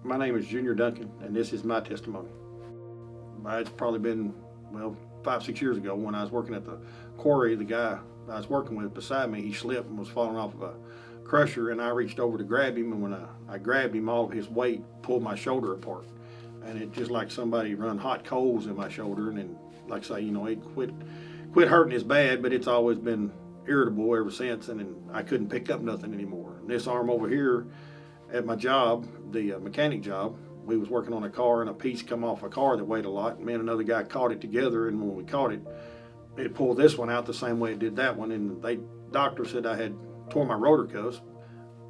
My name is Junior Duncan, and this is my testimony. It's probably been, 5, 6 years ago when I was working at the quarry. The guy I was working with beside me, he slipped and was falling off of a crusher, and I reached over to grab him, and when I grabbed him, all of his weight pulled my shoulder apart. And it just like somebody run hot coals in my shoulder, and then, like I say, it quit hurting as bad, but it's always been irritable ever since, and then I couldn't pick up nothing anymore. And this arm over here at my job, the mechanic job, we was working on a car, and a piece come off a car that weighed a lot, and me and another guy caught it together, and when we caught it, it pulled this one out the same way it did that one, and doctor said I had tore my rotor cuffs.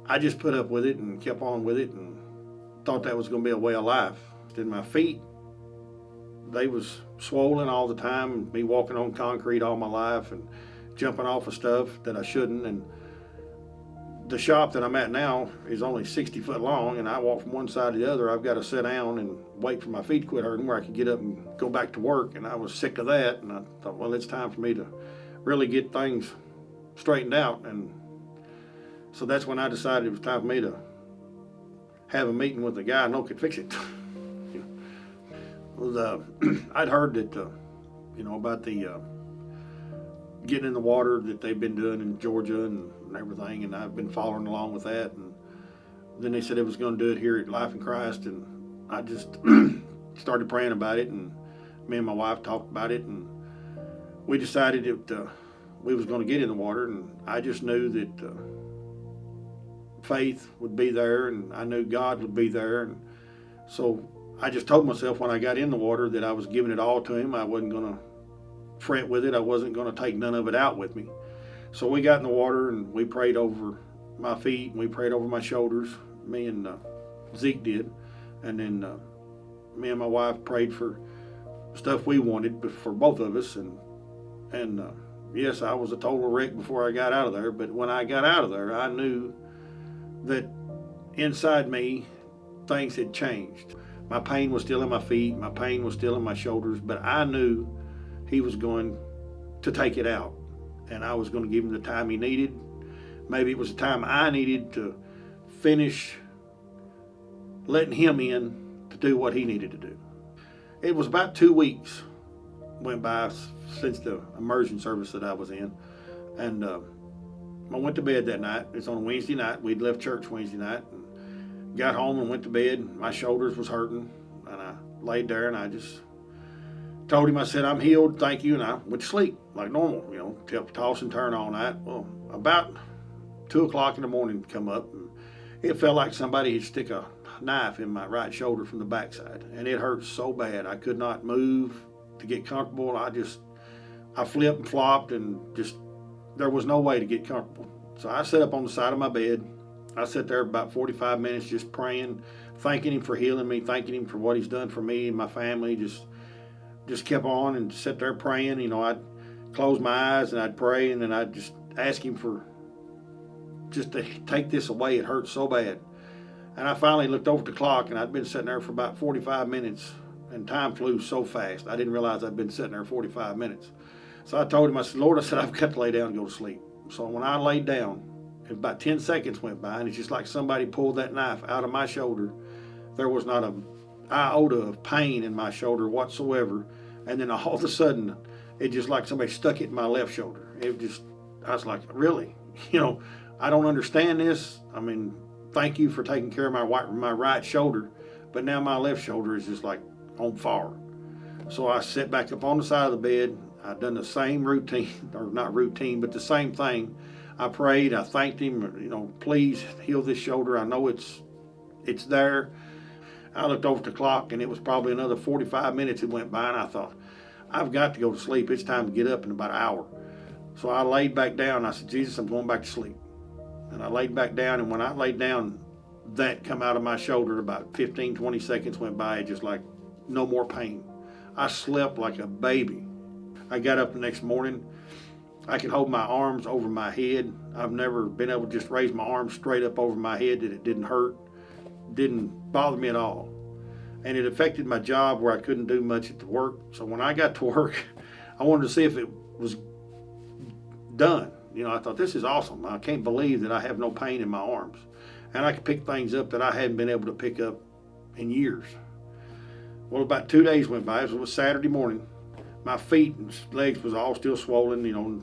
I just put up with it and kept on with it and thought that was going to be a way of life. Then my feet, they was swollen all the time, me walking on concrete all my life and jumping off of stuff that I shouldn't. And the shop that I'm at now is only 60 foot long, and I walk from one side to the other. I've got to sit down and wait for my feet to quit hurting where I can get up and go back to work. And I was sick of that, and I thought, well, it's time for me to really get things straightened out. And so that's when I decided it was time for me to have a meeting with a guy I know could fix it. I'd heard that, about the getting in the water that they've been doing in Georgia and everything, and I've been following along with that. And then they said it was going to do it here at Life in Christ, and I just started praying about it, and me and my wife talked about it, and we decided that we was going to get in the water, and I just knew that faith would be there, and I knew God would be there, and so I just told myself when I got in the water that I was giving it all to Him. I wasn't going to fret with it. I wasn't going to take none of it out with me. So we got in the water and we prayed over my feet and we prayed over my shoulders. Me and Zeke did. And then me and my wife prayed for stuff we wanted for both of us. And yes, I was a total wreck before I got out of there. But when I got out of there, I knew that inside me, things had changed. My pain was still in my feet. My pain was still in my shoulders. But I knew He was going to take it out. And I was going to give Him the time He needed. Maybe it was the time I needed to finish letting Him in to do what He needed to do. It was about 2 weeks went by since the immersion service that I was in. And I went to bed that night. It's on a Wednesday night. We'd left church Wednesday night. And got home and went to bed. My shoulders was hurting. And I laid there and I just told Him, I said, I'm healed, thank you, and I went to sleep like normal, kept toss and turn all night. Well, about 2 o'clock in the morning come up, and it felt like somebody had stick a knife in my right shoulder from the backside, and it hurt so bad. I could not move to get comfortable. I flipped and flopped, and just, there was no way to get comfortable. So I sat up on the side of my bed. I sat there about 45 minutes just praying, thanking Him for healing me, thanking Him for what He's done for me and my family, just kept on and sat there praying. I'd close my eyes and I'd pray, and then I'd just ask Him for just to take this away. It hurt so bad. And I finally looked over at the clock, and I'd been sitting there for about 45 minutes, and time flew so fast. I didn't realize I'd been sitting there 45 minutes. So I told Him, I said, Lord, I've got to lay down and go to sleep. So when I laid down, about 10 seconds went by, and it's just like somebody pulled that knife out of my shoulder. There was not an iota of pain in my shoulder whatsoever. And then all of a sudden, it just like somebody stuck it in my left shoulder. I was like, really? I don't understand this. I mean, thank you for taking care of my right shoulder, but now my left shoulder is just like on fire. So I sat back up on the side of the bed. I'd done the same routine, or not routine, but the same thing. I prayed, I thanked Him, please heal this shoulder. I know it's there. I looked over at the clock, and it was probably another 45 minutes that went by, and I thought, I've got to go to sleep. It's time to get up in about an hour. So I laid back down. I said, Jesus, I'm going back to sleep. And I laid back down, and when I laid down, that come out of my shoulder. About 15, 20 seconds went by, just like no more pain. I slept like a baby. I got up the next morning. I could hold my arms over my head. I've never been able to just raise my arms straight up over my head that it didn't hurt. Didn't bother me at all. And it affected my job where I couldn't do much at the work. So when I got to work, I wanted to see if it was done. I thought, this is awesome. I can't believe that I have no pain in my arms. And I could pick things up that I hadn't been able to pick up in years. Well, about 2 days went by. It was Saturday morning. My feet and legs was all still swollen, and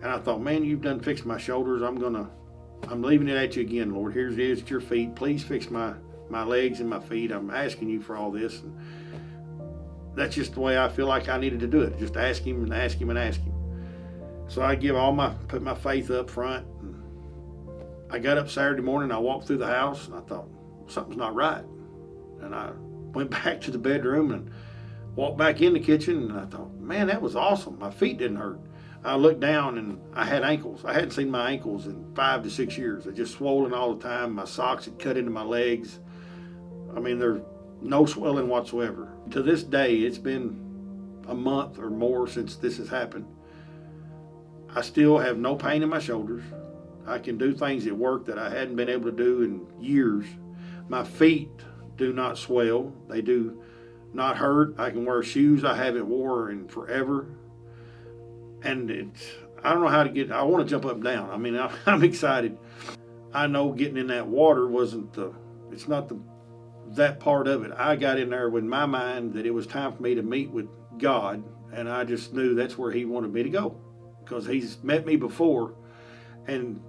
I thought, man, you've done fixed my shoulders. I'm leaving it at you again, Lord. Here it is at your feet. Please fix my legs and my feet. I'm asking you for all this. And that's just the way I feel like I needed to do it. Just ask him and ask him and ask him. So I put my faith up front. And I got up Saturday morning. I walked through the house and I thought, something's not right. And I went back to the bedroom and walked back in the kitchen, and I thought, man, that was awesome. My feet didn't hurt. I looked down and I had ankles. I hadn't seen my ankles in 5 to 6 years. They're just swollen all the time. My socks had cut into my legs. I mean, there's no swelling whatsoever. To this day, it's been a month or more since this has happened. I still have no pain in my shoulders. I can do things at work that I hadn't been able to do in years. My feet do not swell. They do not hurt. I can wear shoes I haven't worn in forever. And I don't know how to get, I want to jump up and down. I mean, I'm excited. I know getting in that water it's not that part of it. I got in there with my mind that it was time for me to meet with God, and I just knew that's where he wanted me to go, because he's met me before, and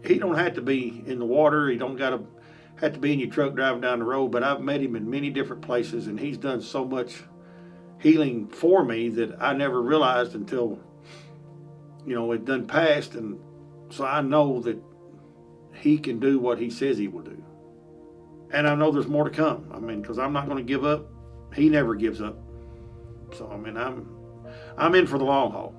he don't have to be in the water. He don't have to be in your truck driving down the road, but I've met him in many different places, and he's done so much healing for me that I never realized until, it done passed. And so I know that he can do what he says he will do. And I know there's more to come. I mean, because I'm not going to give up. He never gives up. So, I mean, I'm in for the long haul.